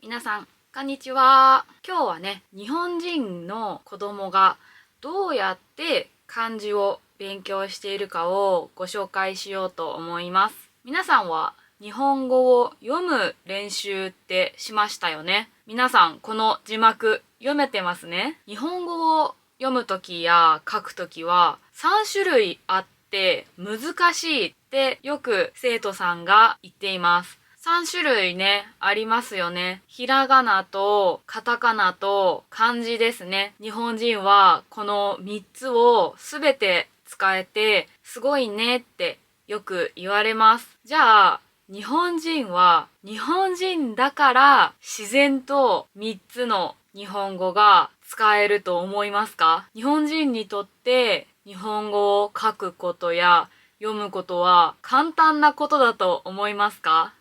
皆さん、こんにちは。今日はね、日本人の子供がどうやって漢字を勉強しているかをご紹介しようと思います。皆さんは日本語を読む練習ってしましたよね。皆さん、この字幕読めてますね。日本語を読むときや書くときは3種類あって難しいってよく生徒さんが言っています。3種類ね、ありますよね。ひらがなとカタカナと漢字ですね。日本人はこの3つをすべて使えてすごいねってよく言われます。じゃあ、日本人は日本人だから自然と3つの日本語が使えると思いますか？日本人にとって日本語を書くことや読むことは簡単なことだと思いますか？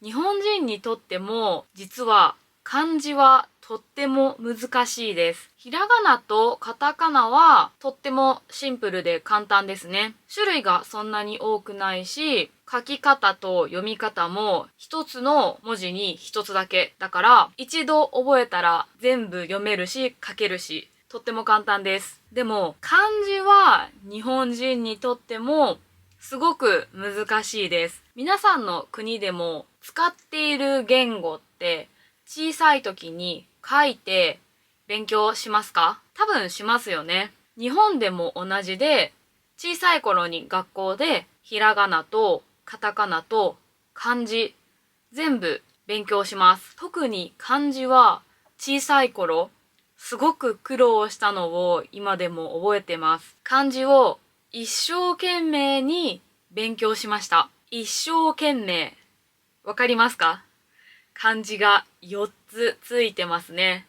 日本人にとっても実は漢字はとっても難しいです。ひらがなとカタカナはとってもシンプルで簡単ですね。種類がそんなに多くないし、書き方と読み方も一つの文字に一つだけ。だから一度覚えたら全部読めるし書けるし、とっても簡単です。でも漢字は日本人にとってもすごく難しいです。皆さんの国でも使っている言語って小さい時に書いて勉強しますか？多分しますよね。日本でも同じで、小さい頃に学校でひらがなとカタカナと漢字全部勉強します。特に漢字は小さい頃すごく苦労したのを今でも覚えてます。漢字を一生懸命に勉強しました。一生懸命。わかりますか？漢字が4つついてますね。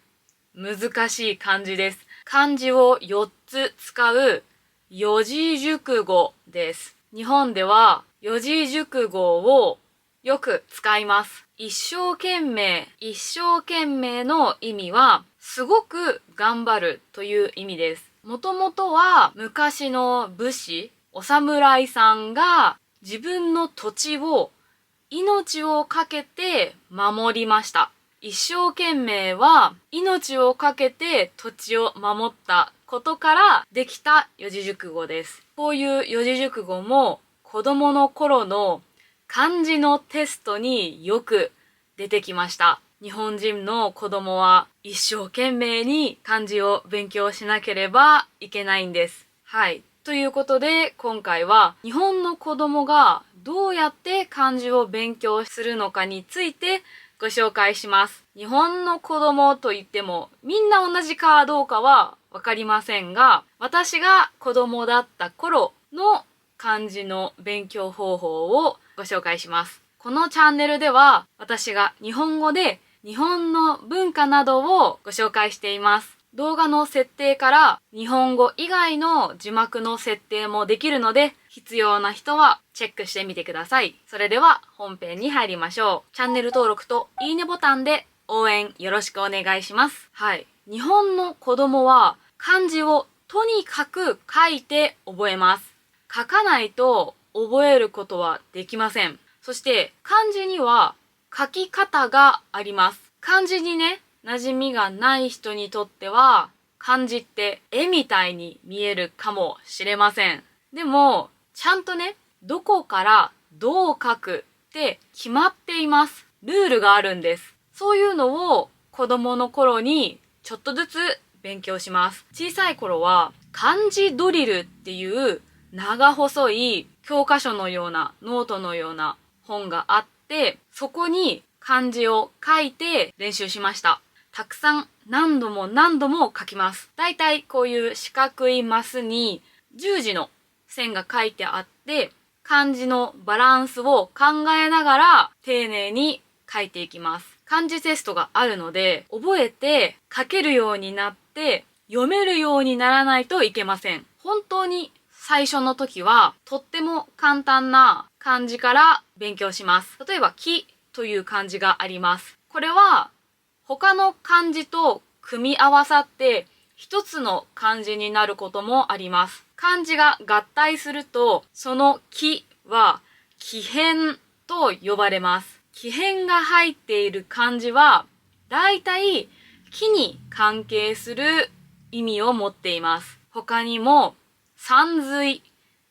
難しい漢字です。漢字を4つ使う四字熟語です。日本では四字熟語をよく使います。一生懸命、一生懸命の意味はすごく頑張るという意味です。もともとは昔の武士、お侍さんが自分の土地を命をかけて守りました。一生懸命は命をかけて土地を守ったことからできた四字熟語です。こういう四字熟語も子供の頃の漢字のテストによく出てきました。日本人の子供は一生懸命に漢字を勉強しなければいけないんです。はい。ということで今回は日本の子供がどうやって漢字を勉強するのかについてご紹介します。日本の子供といってもみんな同じかどうかはわかりませんが、私が子供だった頃の漢字の勉強方法をご紹介します。このチャンネルでは私が日本語で日本の文化などをご紹介しています。動画の設定から日本語以外の字幕の設定もできるので、必要な人はチェックしてみてください。それでは本編に入りましょう。チャンネル登録といいねボタンで応援よろしくお願いします。はい。日本の子供は漢字をとにかく書いて覚えます。書かないと覚えることはできません。そして漢字には書き方があります。漢字にね、馴染みがない人にとっては漢字って絵みたいに見えるかもしれません。でもちゃんとね、どこからどう書くって決まっています。ルールがあるんです。そういうのを子供の頃にちょっとずつ勉強します。小さい頃は漢字ドリルっていう長細い教科書のようなノートのような本があって、そこに漢字を書いて練習しました。たくさん何度も何度も書きます。だいたいこういう四角いマスに十字の線が書いてあって、漢字のバランスを考えながら丁寧に書いていきます。漢字テストがあるので、覚えて書けるようになって読めるようにならないといけません。本当に最初の時はとっても簡単な漢字から勉強します。例えば木という漢字があります。これは他の漢字と組み合わさって一つの漢字になることもあります。漢字が合体するとその木は木偏と呼ばれます。木偏が入っている漢字は、だいたい木に関係する意味を持っています。他にも、山水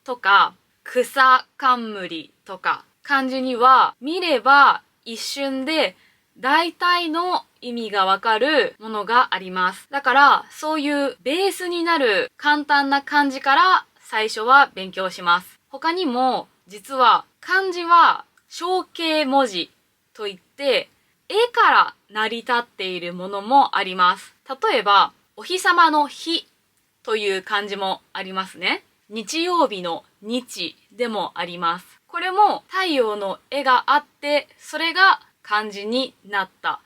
とか草冠とか、漢字には見れば一瞬で大体の意味がわかるものがあります。だからそういうベースになる簡単な漢字から最初は勉強します。他にも実は漢字は象形文字といって絵から成り立っているものもあります。例えばお日様の日という漢字もありますね。日曜日の日でもあります。これも太陽の絵があって、それが漢字になった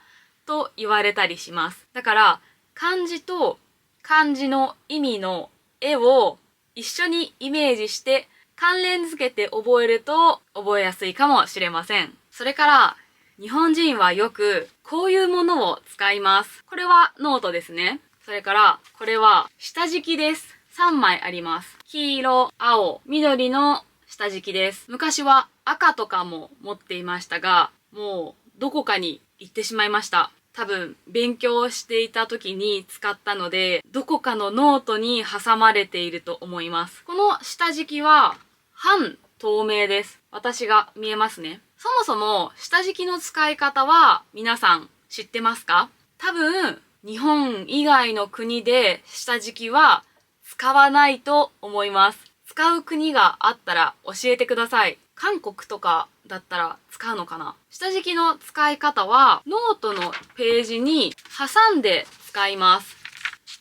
と言われたりします。だから漢字と漢字の意味の絵を一緒にイメージして関連付けて覚えると覚えやすいかもしれません。それから日本人はよくこういうものを使います。これはノートですね。それからこれは下敷きです。3枚あります。黄色、青、緑の下敷きです。昔は赤とかも持っていましたが、もうどこかに行ってしまいました。多分勉強していた時に使ったので、どこかのノートに挟まれていると思います。この下敷きは半透明です。私が見えますね。そもそも下敷きの使い方は皆さん知ってますか？多分日本以外の国で下敷きは使わないと思います。使う国があったら教えてください。韓国とかだったら使うのかな？下敷きの使い方はノートのページに挟んで使います。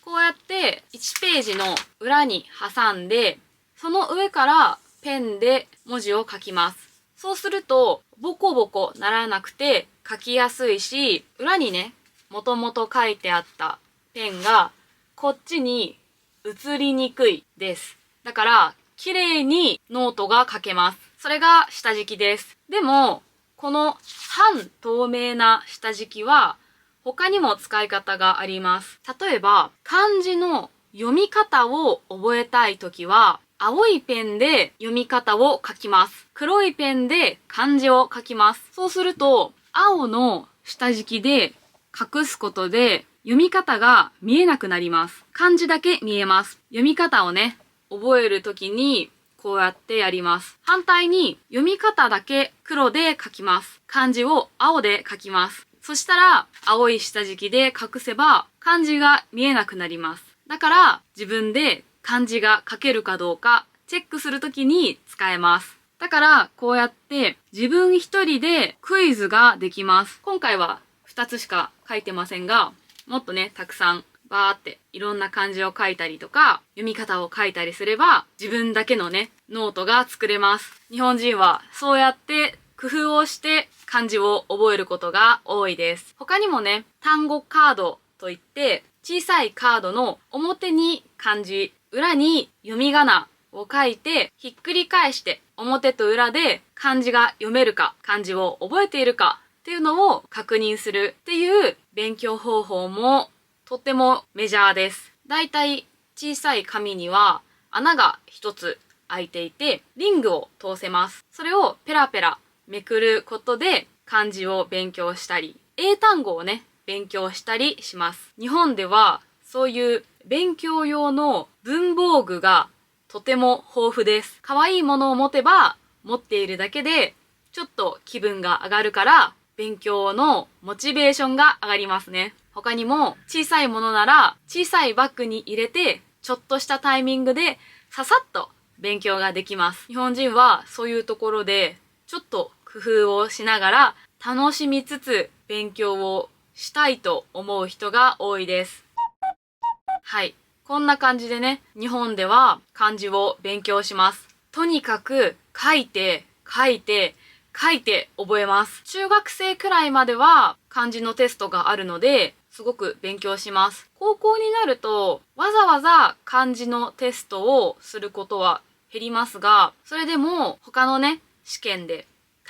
こうやって1ページの裏に挟んで、その上からペンで文字を書きます。そうするとボコボコならなくて書きやすいし、裏にね、もともと書いてあったペンがこっちに映りにくいです。だから綺麗にノートが書けます。それが下敷きです。でもこの半透明な下敷きは他にも使い方があります。例えば漢字の読み方を覚えたいときは青いペンで読み方を書きます。黒いペンで漢字を書きます。そうすると青の下敷きで隠すことで読み方が見えなくなります。漢字だけ見えます。読み方をね、覚えるときにこうやってやります。反対に読み方だけ黒で書きます。漢字を青で書きます。そしたら青い下敷きで隠せば漢字が見えなくなります。だから自分で漢字が書けるかどうかチェックするときに使えます。だからこうやって自分一人でクイズができます。今回は2つしか書いてませんが、もっとね、たくさんバーっていろんな漢字を書いたりとか、読み方を書いたりすれば、自分だけのね、ノートが作れます。日本人はそうやって工夫をして漢字を覚えることが多いです。他にもね、単語カードといって、小さいカードの表に漢字、裏に読み仮名を書いて、ひっくり返して表と裏で漢字が読めるか、漢字を覚えているかっていうのを確認するっていう勉強方法もとってもメジャーです。だいたい小さい紙には穴が一つ開いていて、リングを通せます。それをペラペラめくることで漢字を勉強したり、英単語をね、勉強したりします。日本ではそういう勉強用の文房具がとても豊富です。可愛いものを持てば持っているだけでちょっと気分が上がるから勉強のモチベーションが上がりますね。他にも小さいものなら小さいバッグに入れてちょっとしたタイミングでささっと勉強ができます。日本人はそういうところでちょっと工夫をしながら楽しみつつ勉強をしたいと思う人が多いです。はい。こんな感じでね、日本では漢字を勉強します。とにかく書いて覚えます。中学生くらいまでは漢字のテストがあるので、すごく勉強します。高校になると、わざわざ漢字のテストをすることは減りますが、それでも他のね、試験で、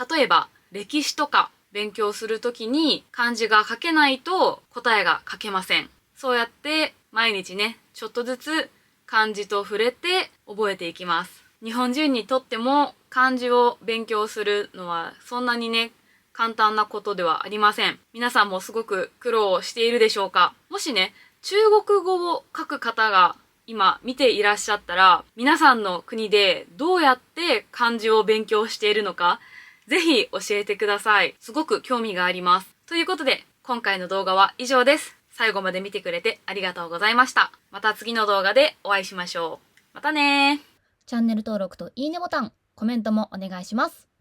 例えば歴史とか勉強するときに漢字が書けないと答えが書けません。そうやって毎日ね、ちょっとずつ漢字と触れて覚えていきます。日本人にとっても漢字を勉強するのはそんなにね、簡単なことではありません。皆さんもすごく苦労しているでしょうか？もしね、中国語を書く方が今見ていらっしゃったら、皆さんの国でどうやって漢字を勉強しているのか、ぜひ教えてください。すごく興味があります。ということで、今回の動画は以上です。最後まで見てくれてありがとうございました。また次の動画でお会いしましょう。またねー。チャンネル登録といいねボタン、コメントもお願いします。